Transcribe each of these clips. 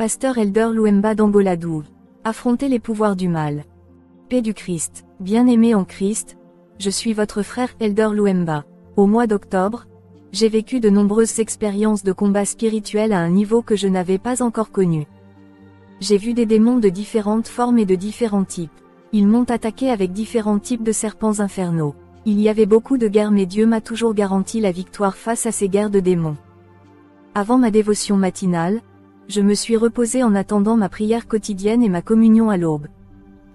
Pasteur Elder Louemba d'Angoladou. Affrontez les pouvoirs du mal. Paix du Christ. Bien-aimé en Christ, je suis votre frère Elder Louemba. Au mois d'octobre, j'ai vécu de nombreuses expériences de combat spirituel à un niveau que je n'avais pas encore connu. J'ai vu des démons de différentes formes et de différents types. Ils m'ont attaqué avec différents types de serpents infernaux. Il y avait beaucoup de guerres, mais Dieu m'a toujours garanti la victoire face à ces guerres de démons. Avant ma dévotion matinale, je me suis reposé en attendant ma prière quotidienne et ma communion à l'aube.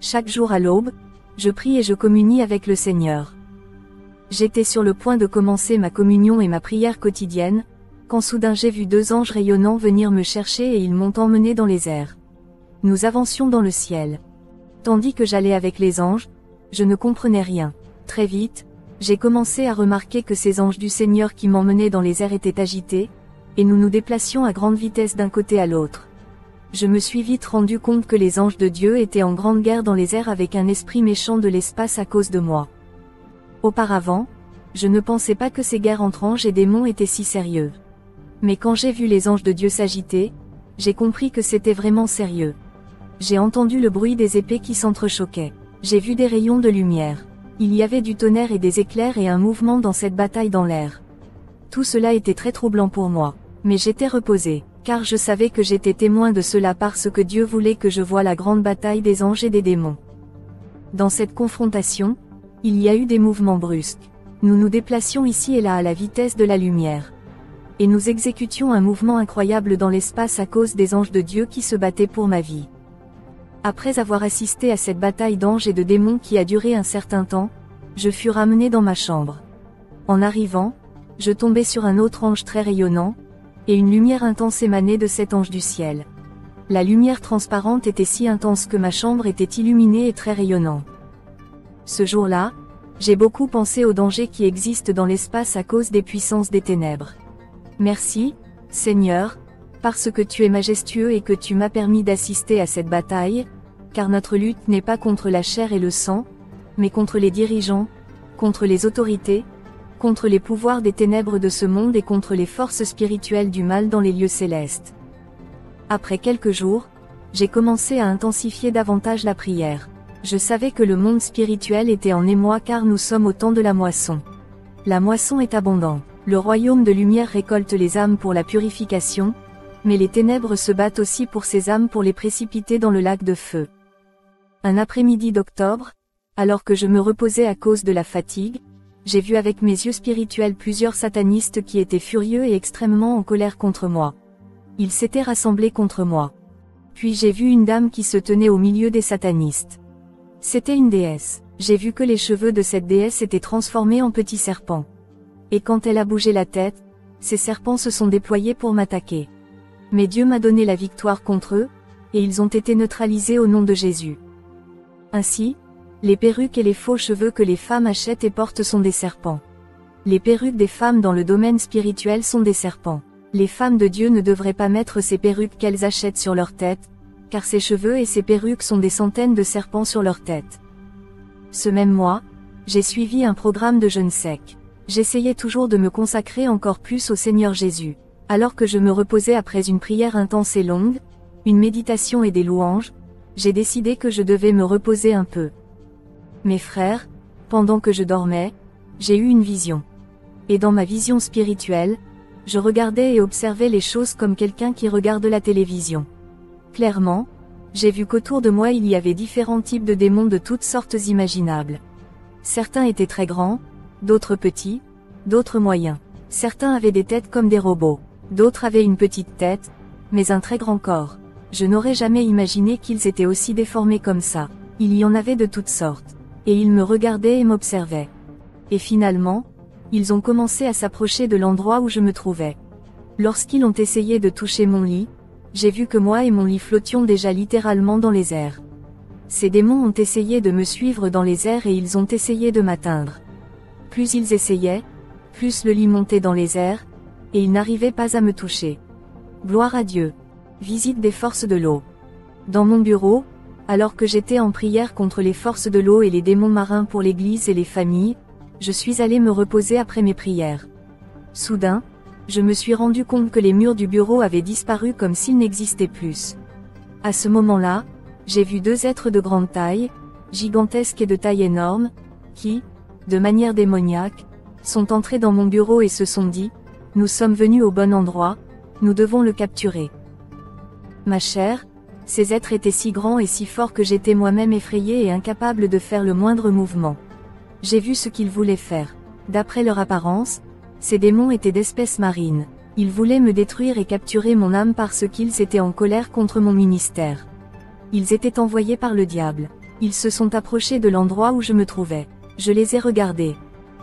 Chaque jour à l'aube, je prie et je communie avec le Seigneur. J'étais sur le point de commencer ma communion et ma prière quotidienne, quand soudain j'ai vu 2 anges rayonnants venir me chercher et ils m'ont emmené dans les airs. Nous avancions dans le ciel. Tandis que j'allais avec les anges, je ne comprenais rien. Très vite, j'ai commencé à remarquer que ces anges du Seigneur qui m'emmenaient dans les airs étaient agités, et nous nous déplacions à grande vitesse d'un côté à l'autre. Je me suis vite rendu compte que les anges de Dieu étaient en grande guerre dans les airs avec un esprit méchant de l'espace à cause de moi. Auparavant, je ne pensais pas que ces guerres entre anges et démons étaient si sérieuses. Mais quand j'ai vu les anges de Dieu s'agiter, j'ai compris que c'était vraiment sérieux. J'ai entendu le bruit des épées qui s'entrechoquaient. J'ai vu des rayons de lumière. Il y avait du tonnerre et des éclairs et un mouvement dans cette bataille dans l'air. Tout cela était très troublant pour moi. Mais j'étais reposé, car je savais que j'étais témoin de cela parce que Dieu voulait que je voie la grande bataille des anges et des démons. Dans cette confrontation, il y a eu des mouvements brusques. Nous nous déplacions ici et là à la vitesse de la lumière. Et nous exécutions un mouvement incroyable dans l'espace à cause des anges de Dieu qui se battaient pour ma vie. Après avoir assisté à cette bataille d'anges et de démons qui a duré un certain temps, je fus ramené dans ma chambre. En arrivant, je tombai sur un autre ange très rayonnant, et une lumière intense émanait de cet ange du ciel. La lumière transparente était si intense que ma chambre était illuminée et très rayonnante. Ce jour-là, j'ai beaucoup pensé aux dangers qui existent dans l'espace à cause des puissances des ténèbres. Merci, Seigneur, parce que tu es majestueux et que tu m'as permis d'assister à cette bataille, car notre lutte n'est pas contre la chair et le sang, mais contre les dirigeants, contre les autorités, contre les pouvoirs des ténèbres de ce monde et contre les forces spirituelles du mal dans les lieux célestes. Après quelques jours, j'ai commencé à intensifier davantage la prière. Je savais que le monde spirituel était en émoi car nous sommes au temps de la moisson. La moisson est abondante. Le royaume de lumière récolte les âmes pour la purification, mais les ténèbres se battent aussi pour ces âmes pour les précipiter dans le lac de feu. Un après-midi d'octobre, alors que je me reposais à cause de la fatigue, j'ai vu avec mes yeux spirituels plusieurs satanistes qui étaient furieux et extrêmement en colère contre moi. Ils s'étaient rassemblés contre moi. Puis j'ai vu une dame qui se tenait au milieu des satanistes. C'était une déesse. J'ai vu que les cheveux de cette déesse étaient transformés en petits serpents. Et quand elle a bougé la tête, ces serpents se sont déployés pour m'attaquer. Mais Dieu m'a donné la victoire contre eux, et ils ont été neutralisés au nom de Jésus. Ainsi, les perruques et les faux cheveux que les femmes achètent et portent sont des serpents. Les perruques des femmes dans le domaine spirituel sont des serpents. Les femmes de Dieu ne devraient pas mettre ces perruques qu'elles achètent sur leur tête, car ces cheveux et ces perruques sont des centaines de serpents sur leur tête. Ce même mois, j'ai suivi un programme de jeûne sec. J'essayais toujours de me consacrer encore plus au Seigneur Jésus. Alors que je me reposais après une prière intense et longue, une méditation et des louanges, j'ai décidé que je devais me reposer un peu. Mes frères, pendant que je dormais, j'ai eu une vision. Et dans ma vision spirituelle, je regardais et observais les choses comme quelqu'un qui regarde la télévision. Clairement, j'ai vu qu'autour de moi il y avait différents types de démons de toutes sortes imaginables. Certains étaient très grands, d'autres petits, d'autres moyens. Certains avaient des têtes comme des robots, d'autres avaient une petite tête, mais un très grand corps. Je n'aurais jamais imaginé qu'ils étaient aussi déformés comme ça. Il y en avait de toutes sortes. Et ils me regardaient et m'observaient. Et finalement, ils ont commencé à s'approcher de l'endroit où je me trouvais. Lorsqu'ils ont essayé de toucher mon lit, j'ai vu que moi et mon lit flottions déjà littéralement dans les airs. Ces démons ont essayé de me suivre dans les airs et ils ont essayé de m'atteindre. Plus ils essayaient, plus le lit montait dans les airs, et ils n'arrivaient pas à me toucher. Gloire à Dieu. Visite des forces de l'eau. Dans mon bureau, alors que j'étais en prière contre les forces de l'eau et les démons marins pour l'église et les familles, je suis allé me reposer après mes prières. Soudain, Je me suis rendu compte que les murs du bureau avaient disparu comme s'ils n'existaient plus. À ce moment-là, j'ai vu deux êtres de grande taille, gigantesques et de taille énorme, qui, de manière démoniaque, sont entrés dans mon bureau et se sont dit, « Nous sommes venus au bon endroit, nous devons le capturer. » Ma chère, ces êtres étaient si grands et si forts que j'étais moi-même effrayée et incapable de faire le moindre mouvement. J'ai vu ce qu'ils voulaient faire. D'après leur apparence, ces démons étaient d'espèces marines. Ils voulaient me détruire et capturer mon âme parce qu'ils étaient en colère contre mon ministère. Ils étaient envoyés par le diable. Ils se sont approchés de l'endroit où je me trouvais. Je les ai regardés.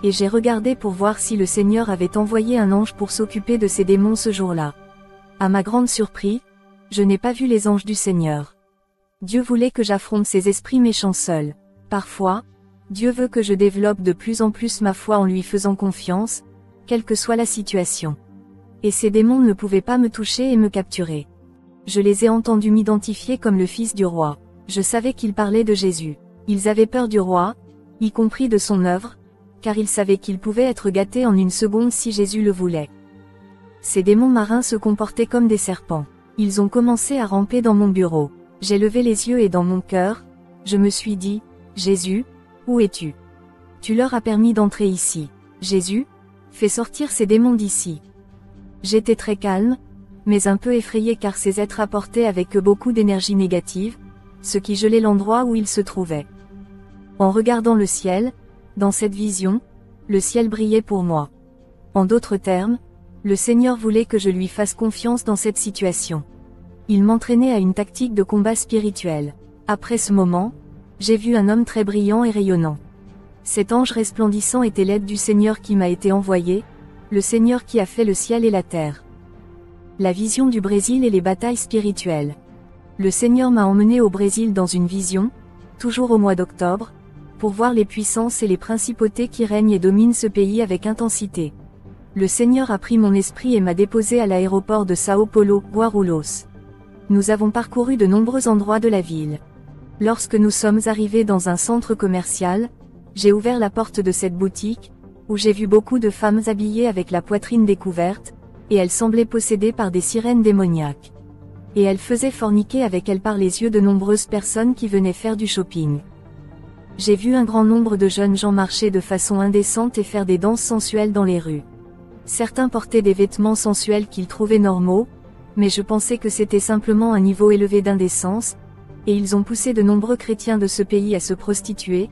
Et j'ai regardé pour voir si le Seigneur avait envoyé un ange pour s'occuper de ces démons ce jour-là. À ma grande surprise, je n'ai pas vu les anges du Seigneur. Dieu voulait que j'affronte ces esprits méchants seuls. Parfois, Dieu veut que je développe de plus en plus ma foi en lui faisant confiance, quelle que soit la situation. Et ces démons ne pouvaient pas me toucher et me capturer. Je les ai entendus m'identifier comme le Fils du roi. Je savais qu'ils parlaient de Jésus. Ils avaient peur du roi, y compris de son œuvre, car ils savaient qu'ils pouvaient être gâtés en une seconde si Jésus le voulait. Ces démons marins se comportaient comme des serpents. Ils ont commencé à ramper dans mon bureau. J'ai levé les yeux et dans mon cœur, je me suis dit, « Jésus, où es-tu? Tu leur as permis d'entrer ici. Jésus, fais sortir ces démons d'ici. » J'étais très calme, mais un peu effrayé car ces êtres apportaient avec eux beaucoup d'énergie négative, ce qui gelait l'endroit où ils se trouvaient. En regardant le ciel, dans cette vision, le ciel brillait pour moi. En d'autres termes, le Seigneur voulait que je lui fasse confiance dans cette situation. Il m'entraînait à une tactique de combat spirituel. Après ce moment, j'ai vu un homme très brillant et rayonnant. Cet ange resplendissant était l'aide du Seigneur qui m'a été envoyé, le Seigneur qui a fait le ciel et la terre. La vision du Brésil et les batailles spirituelles. Le Seigneur m'a emmené au Brésil dans une vision, toujours au mois d'octobre, pour voir les puissances et les principautés qui règnent et dominent ce pays avec intensité. Le Seigneur a pris mon esprit et m'a déposé à l'aéroport de Sao Paulo, Guarulhos. Nous avons parcouru de nombreux endroits de la ville. Lorsque nous sommes arrivés dans un centre commercial, j'ai ouvert la porte de cette boutique, où j'ai vu beaucoup de femmes habillées avec la poitrine découverte, et elles semblaient possédées par des sirènes démoniaques. Et elles faisaient forniquer avec elles par les yeux de nombreuses personnes qui venaient faire du shopping. J'ai vu un grand nombre de jeunes gens marcher de façon indécente et faire des danses sensuelles dans les rues. Certains portaient des vêtements sensuels qu'ils trouvaient normaux, mais je pensais que c'était simplement un niveau élevé d'indécence, et ils ont poussé de nombreux chrétiens de ce pays à se prostituer,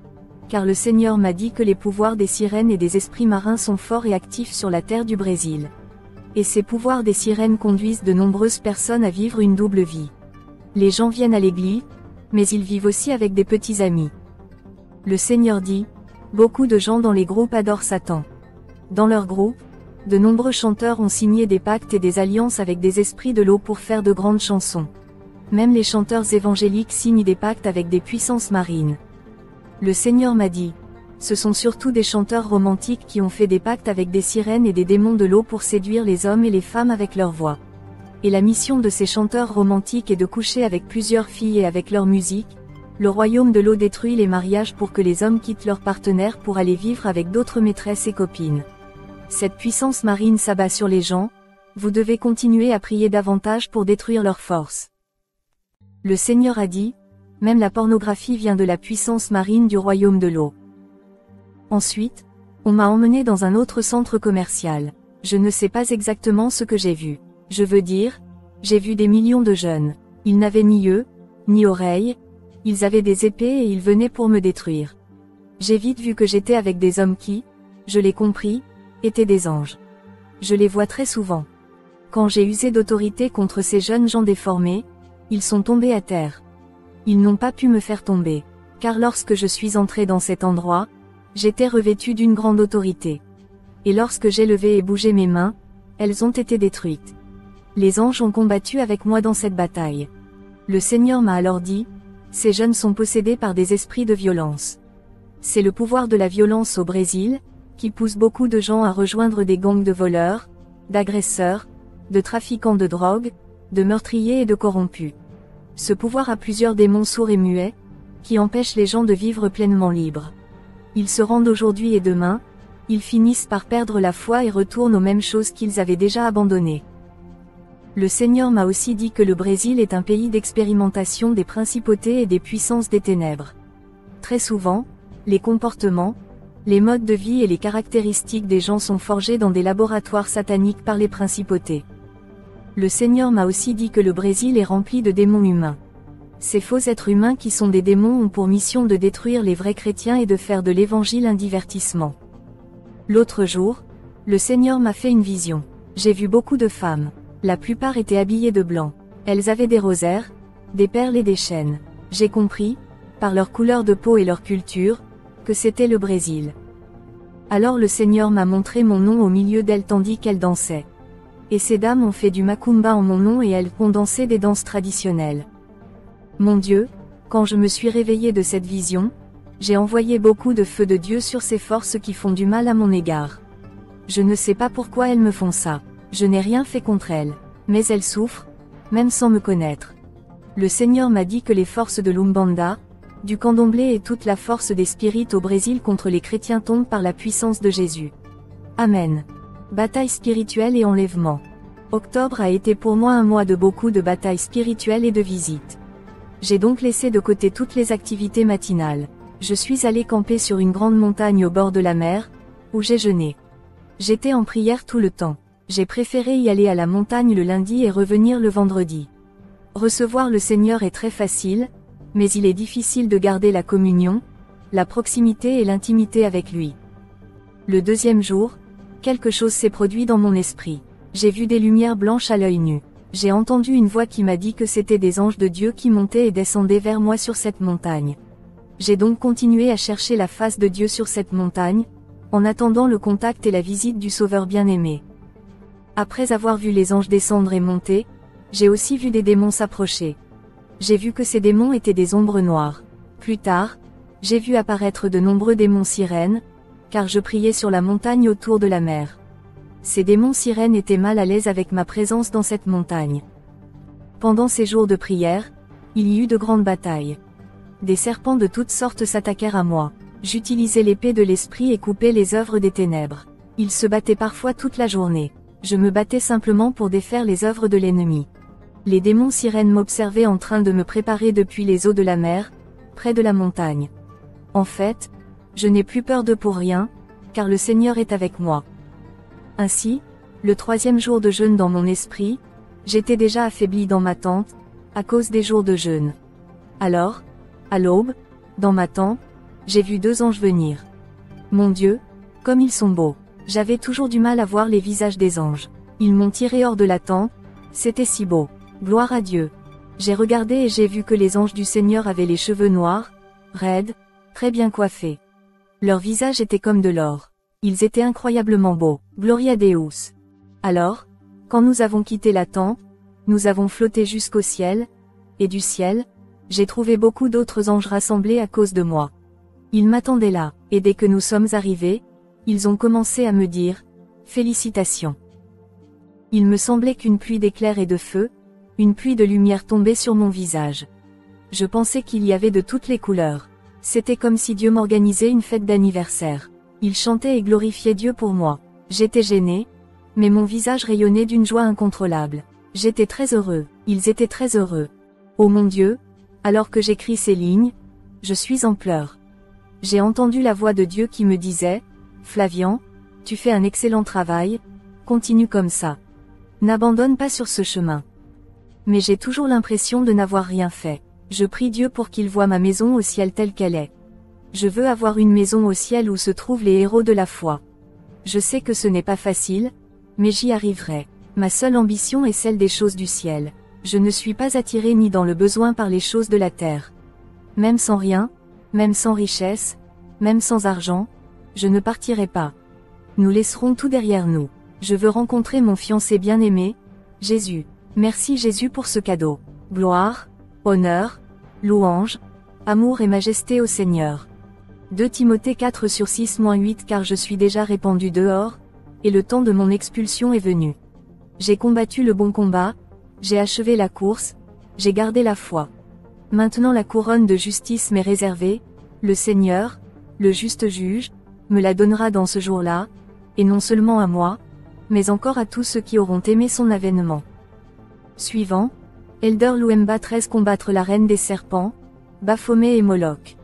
car le Seigneur m'a dit que les pouvoirs des sirènes et des esprits marins sont forts et actifs sur la terre du Brésil. Et ces pouvoirs des sirènes conduisent de nombreuses personnes à vivre une double vie. Les gens viennent à l'église, mais ils vivent aussi avec des petits amis. Le Seigneur dit, beaucoup de gens dans les groupes adorent Satan. Dans leur groupe, de nombreux chanteurs ont signé des pactes et des alliances avec des esprits de l'eau pour faire de grandes chansons. Même les chanteurs évangéliques signent des pactes avec des puissances marines. Le Seigneur m'a dit, ce sont surtout des chanteurs romantiques qui ont fait des pactes avec des sirènes et des démons de l'eau pour séduire les hommes et les femmes avec leur voix. Et la mission de ces chanteurs romantiques est de coucher avec plusieurs filles et avec leur musique. Le royaume de l'eau détruit les mariages pour que les hommes quittent leurs partenaires pour aller vivre avec d'autres maîtresses et copines. Cette puissance marine s'abat sur les gens, vous devez continuer à prier davantage pour détruire leurs forces. Le Seigneur a dit, même la pornographie vient de la puissance marine du royaume de l'eau. Ensuite, on m'a emmené dans un autre centre commercial. Je ne sais pas exactement ce que j'ai vu. Je veux dire, j'ai vu des millions de jeunes. Ils n'avaient ni yeux, ni oreilles, ils avaient des épées et ils venaient pour me détruire. J'ai vite vu que j'étais avec des hommes qui, je l'ai compris, étaient des anges. Je les vois très souvent. Quand j'ai usé d'autorité contre ces jeunes gens déformés, ils sont tombés à terre. Ils n'ont pas pu me faire tomber, car lorsque je suis entré dans cet endroit, j'étais revêtu d'une grande autorité. Et lorsque j'ai levé et bougé mes mains, elles ont été détruites. Les anges ont combattu avec moi dans cette bataille. Le Seigneur m'a alors dit, ces jeunes sont possédés par des esprits de violence. C'est le pouvoir de la violence au Brésil, qui pousse beaucoup de gens à rejoindre des gangs de voleurs, d'agresseurs, de trafiquants de drogue, de meurtriers et de corrompus. Ce pouvoir a plusieurs démons sourds et muets, qui empêchent les gens de vivre pleinement libres. Ils se rendent aujourd'hui et demain, Ils finissent par perdre la foi et retournent aux mêmes choses qu'ils avaient déjà abandonnées. Le Seigneur m'a aussi dit que le Brésil est un pays d'expérimentation des principautés et des puissances des ténèbres. Très souvent, les comportements, les modes de vie et les caractéristiques des gens sont forgés dans des laboratoires sataniques par les principautés. Le Seigneur m'a aussi dit que le Brésil est rempli de démons humains. Ces faux êtres humains qui sont des démons ont pour mission de détruire les vrais chrétiens et de faire de l'évangile un divertissement. L'autre jour, le Seigneur m'a fait une vision. J'ai vu beaucoup de femmes. La plupart étaient habillées de blanc. Elles avaient des rosaires, des perles et des chaînes. J'ai compris, par leur couleur de peau et leur culture, que c'était le Brésil. Alors le Seigneur m'a montré mon nom au milieu d'elles tandis qu'elles dansaient. Et ces dames ont fait du macumba en mon nom et elles ont dansé des danses traditionnelles. Mon Dieu, quand je me suis réveillée de cette vision, j'ai envoyé beaucoup de feu de Dieu sur ces forces qui font du mal à mon égard. Je ne sais pas pourquoi elles me font ça. Je n'ai rien fait contre elles. Mais elles souffrent, même sans me connaître. Le Seigneur m'a dit que les forces de l'Umbanda, du candomblé et toute la force des spirites au Brésil contre les chrétiens tombent par la puissance de Jésus. Amen. Bataille spirituelle et enlèvement. Octobre a été pour moi un mois de beaucoup de batailles spirituelles et de visites. J'ai donc laissé de côté toutes les activités matinales. Je suis allé camper sur une grande montagne au bord de la mer, où j'ai jeûné. J'étais en prière tout le temps. J'ai préféré y aller à la montagne le lundi et revenir le vendredi. Recevoir le Seigneur est très facile, mais il est difficile de garder la communion, la proximité et l'intimité avec lui. Le deuxième jour, quelque chose s'est produit dans mon esprit. J'ai vu des lumières blanches à l'œil nu. J'ai entendu une voix qui m'a dit que c'était des anges de Dieu qui montaient et descendaient vers moi sur cette montagne. J'ai donc continué à chercher la face de Dieu sur cette montagne, en attendant le contact et la visite du Sauveur bien-aimé. Après avoir vu les anges descendre et monter, j'ai aussi vu des démons s'approcher. J'ai vu que ces démons étaient des ombres noires. Plus tard, j'ai vu apparaître de nombreux démons sirènes, car je priais sur la montagne autour de la mer. Ces démons sirènes étaient mal à l'aise avec ma présence dans cette montagne. Pendant ces jours de prière, il y eut de grandes batailles. Des serpents de toutes sortes s'attaquèrent à moi. J'utilisais l'épée de l'esprit et coupais les œuvres des ténèbres. Ils se battaient parfois toute la journée. Je me battais simplement pour défaire les œuvres de l'ennemi. Les démons sirènes m'observaient en train de me préparer depuis les eaux de la mer, près de la montagne. En fait, je n'ai plus peur d'eux pour rien, car le Seigneur est avec moi. Ainsi, le troisième jour de jeûne dans mon esprit, j'étais déjà affaibli dans ma tente, à cause des jours de jeûne. Alors, à l'aube, dans ma tente, j'ai vu deux anges venir. Mon Dieu, comme ils sont beaux. J'avais toujours du mal à voir les visages des anges. Ils m'ont tiré hors de la tente, c'était si beau. Gloire à Dieu. J'ai regardé et j'ai vu que les anges du Seigneur avaient les cheveux noirs, raides, très bien coiffés. Leurs visages étaient comme de l'or. Ils étaient incroyablement beaux. Gloria Deus. Alors, quand nous avons quitté la tente, nous avons flotté jusqu'au ciel, et du ciel, j'ai trouvé beaucoup d'autres anges rassemblés à cause de moi. Ils m'attendaient là, et dès que nous sommes arrivés, ils ont commencé à me dire « Félicitations ». Il me semblait qu'une pluie d'éclairs et de feu, une pluie de lumière tombait sur mon visage. Je pensais qu'il y avait de toutes les couleurs. C'était comme si Dieu m'organisait une fête d'anniversaire. Ils chantaient et glorifiaient Dieu pour moi. J'étais gêné, mais mon visage rayonnait d'une joie incontrôlable. J'étais très heureux, ils étaient très heureux. Oh mon Dieu, alors que j'écris ces lignes, je suis en pleurs. J'ai entendu la voix de Dieu qui me disait « Flavian, tu fais un excellent travail, continue comme ça. N'abandonne pas sur ce chemin. » Mais j'ai toujours l'impression de n'avoir rien fait. Je prie Dieu pour qu'il voie ma maison au ciel telle qu'elle est. Je veux avoir une maison au ciel où se trouvent les héros de la foi. Je sais que ce n'est pas facile, mais j'y arriverai. Ma seule ambition est celle des choses du ciel. Je ne suis pas attiré ni dans le besoin par les choses de la terre. Même sans rien, même sans richesse, même sans argent, je ne partirai pas. Nous laisserons tout derrière nous. Je veux rencontrer mon fiancé bien-aimé, Jésus. Merci Jésus pour ce cadeau. Gloire, honneur, louange, amour et majesté au Seigneur. 2 Timothée 4/6-8 Car je suis déjà répandu dehors, et le temps de mon expulsion est venu. J'ai combattu le bon combat, j'ai achevé la course, j'ai gardé la foi. Maintenant la couronne de justice m'est réservée, le Seigneur, le juste juge, me la donnera dans ce jour-là, et non seulement à moi, mais encore à tous ceux qui auront aimé son avènement. Suivant, Elder Luemba 13 combattre la reine des serpents, Baphomet et Moloch.